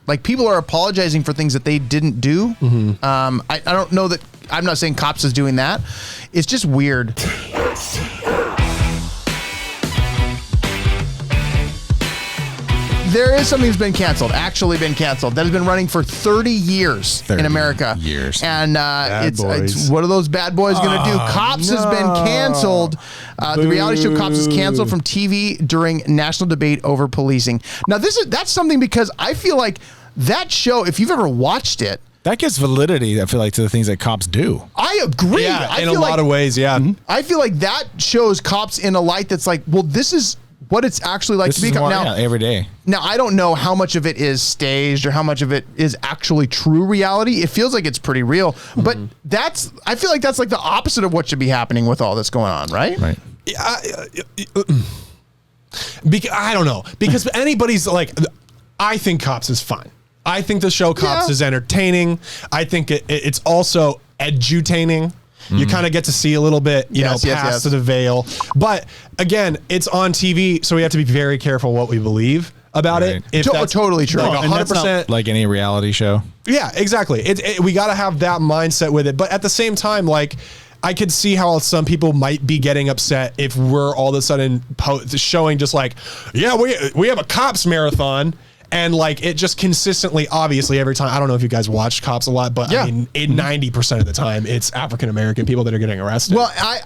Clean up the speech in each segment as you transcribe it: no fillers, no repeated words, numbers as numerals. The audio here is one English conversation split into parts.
Like, people are apologizing for things that they didn't do. I don't know that. I'm not saying Cops is doing that. It's just weird. There is something that's been canceled, that has been running for 30 years in America. And it's what are those bad boys going to do? Cops has been canceled. The reality show Cops is canceled from TV during national debate over policing. Now, that's something, because I feel like that show, if you've ever watched it, that gives validity, I feel like, to the things that cops do. I agree. Yeah, in a lot of ways, yeah. I feel like that shows cops in a light that's like, well, this is what it's actually like to be more, now, every day. Now, I don't know how much of it is staged or how much of it is actually true reality. It feels like it's pretty real, but I feel like that's like the opposite of what should be happening with all this going on, right? Right. I don't know, because anybody's like, I think Cops is fine. I think the show Cops is entertaining. I think it's also edutaining. You kind of get to see a little bit, past the veil. But again, it's on TV, so we have to be very careful what we believe about it. If that's totally true. Like 100%. Like any reality show. Yeah, exactly. We got to have that mindset with it. But at the same time, like, I could see how some people might be getting upset if we're all of a sudden showing just like, yeah, we have a Cops marathon. And like, it just consistently, obviously, every time, I don't know if you guys watch Cops a lot, but I mean, 90% of the time, it's African-American people that are getting arrested. Well, I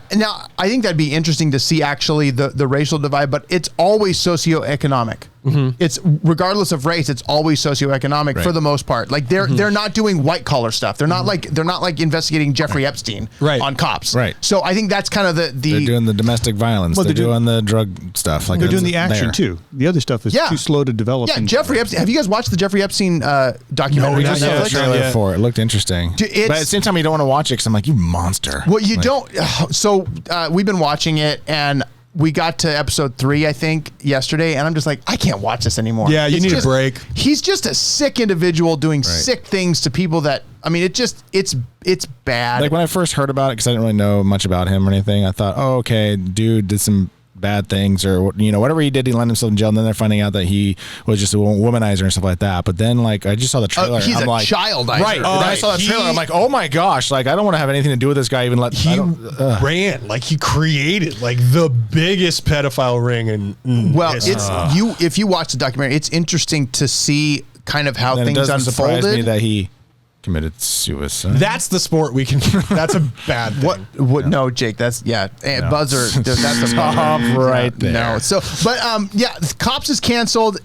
think that'd be interesting to see actually the racial divide, but it's always socioeconomic. It's regardless of race, it's always socioeconomic for the most part. Like they're not doing white collar stuff. They're not like investigating Jeffrey Epstein on Cops. Right. So I think that's kind of the they're doing the domestic violence. Well, they're doing the drug stuff. Like they're doing the action too. The other stuff is too slow to develop. Yeah, Jeffrey Epstein. Have you guys watched the Jeffrey Epstein documentary? No, I saw the trailer for it. It looked interesting. But at the same time, you don't want to watch it because I'm like, you monster. Well, you don't. So we've been watching it, and we got to episode 3, I think, yesterday, and I'm just like, I can't watch this anymore. Yeah, you need a break. He's just a sick individual doing sick things to people that, I mean, it's bad. Like when I first heard about it, because I didn't really know much about him or anything, I thought, oh, okay, dude did some bad things, or whatever he did, he landed himself in jail, and then they're finding out that he was just a womanizer and stuff like that. But then, like, I just saw the trailer. He's a childizer. Right. I saw the trailer. I'm like, oh my gosh, like, I don't want to have anything to do with this guy. Even he created like the biggest pedophile ring in if you watch the documentary, it's interesting to see kind of how things unfolded. Surprise me that he committed suicide. That's the sport we can. That's a bad thing. What? No, Jake. That's buzzer. That's a stop right there. No. So, but Cops is canceled.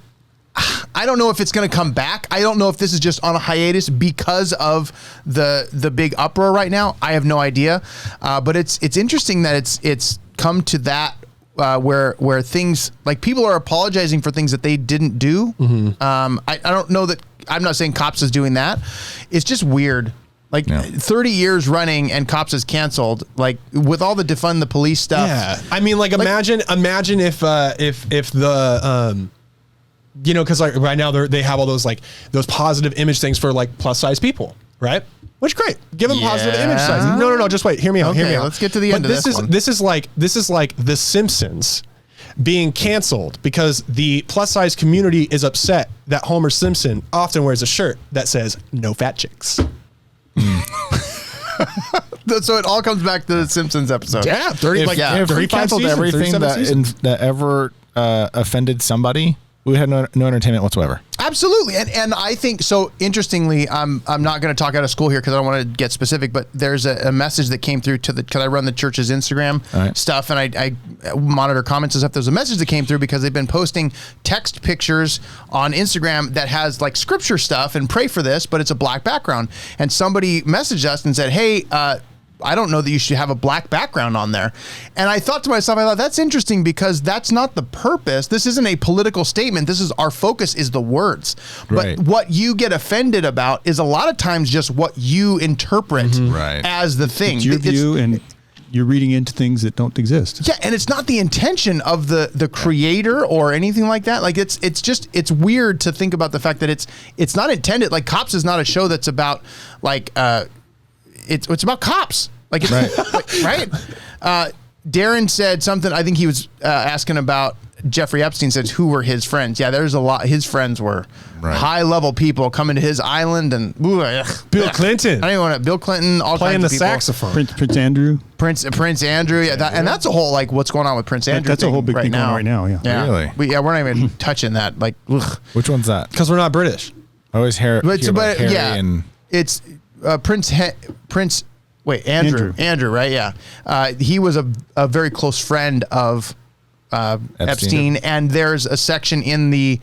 I don't know if it's going to come back. I don't know if this is just on a hiatus because of the big uproar right now. I have no idea. But it's interesting that it's come to that where things like people are apologizing for things that they didn't do. I don't know that. I'm not saying Cops is doing that. It's just weird. Like 30 years running and Cops is canceled. Like with all the defund the police stuff. Yeah, I mean, like imagine if the because like right now they have all those those positive image things for like plus size people, right? Which great, give them positive image size. No, just wait. Hear me out. Hear me out. Let's get to the end of this one. This is like The Simpsons being canceled because the plus size community is upset that Homer Simpson often wears a shirt that says "No fat chicks." So it all comes back to the Simpsons episode. Yeah, if we canceled seasons, everything that ever offended somebody, we had no entertainment whatsoever. Absolutely. And I think so. Interestingly, I'm not going to talk out of school here because I don't want to get specific, but there's a message that came through because I run the church's Instagram stuff and I monitor comments and stuff. There's a message that came through because they've been posting text pictures on Instagram that has like scripture stuff and pray for this, but it's a black background. And somebody messaged us and said, hey, I don't know that you should have a black background on there. And I thought to myself, that's interesting because that's not the purpose. This isn't a political statement. This is our focus is the words. But what you get offended about is a lot of times just what you interpret as the thing. It's your view and you're reading into things that don't exist. Yeah, and it's not the intention of the creator or anything like that. Like it's weird to think about the fact that it's not intended. Like Cops is not a show that's about like it's about cops. Like it's right. Darren said something. I think he was asking about Jeffrey Epstein says who were his friends. Yeah, there's a lot. His friends were high level people coming to his island, and Bill Clinton. I don't even want to. Bill Clinton, all playing kinds the of people. saxophone. Prince Andrew. Prince Andrew. Yeah, and that's a whole like what's going on with Prince Andrew. That's a whole big right thing now. going on right now. Yeah. Yeah, Really? we're not even touching that. Like, ugh. Which one's that? Because we're not British. I always hear about Harry and it's Andrew, right? Yeah, he was a very close friend of Epstein, and there's a section in the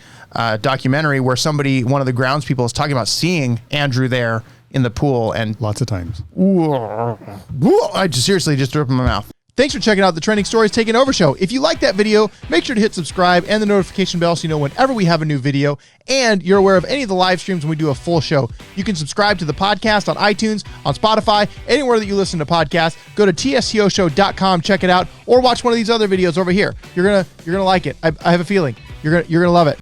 documentary where one of the grounds people is talking about seeing Andrew there in the pool, and Lots of times. I just seriously just threw up in my mouth. Thanks for checking out the Trending Stories Taking Over show. If you like that video, make sure to hit subscribe and the notification bell so you know whenever we have a new video, and you're aware of any of the live streams when we do a full show. You can subscribe to the podcast on iTunes, on Spotify, anywhere that you listen to podcasts. Go to TSTOshow.com, check it out, or watch one of these other videos over here. You're gonna like it. I have a feeling you're gonna love it.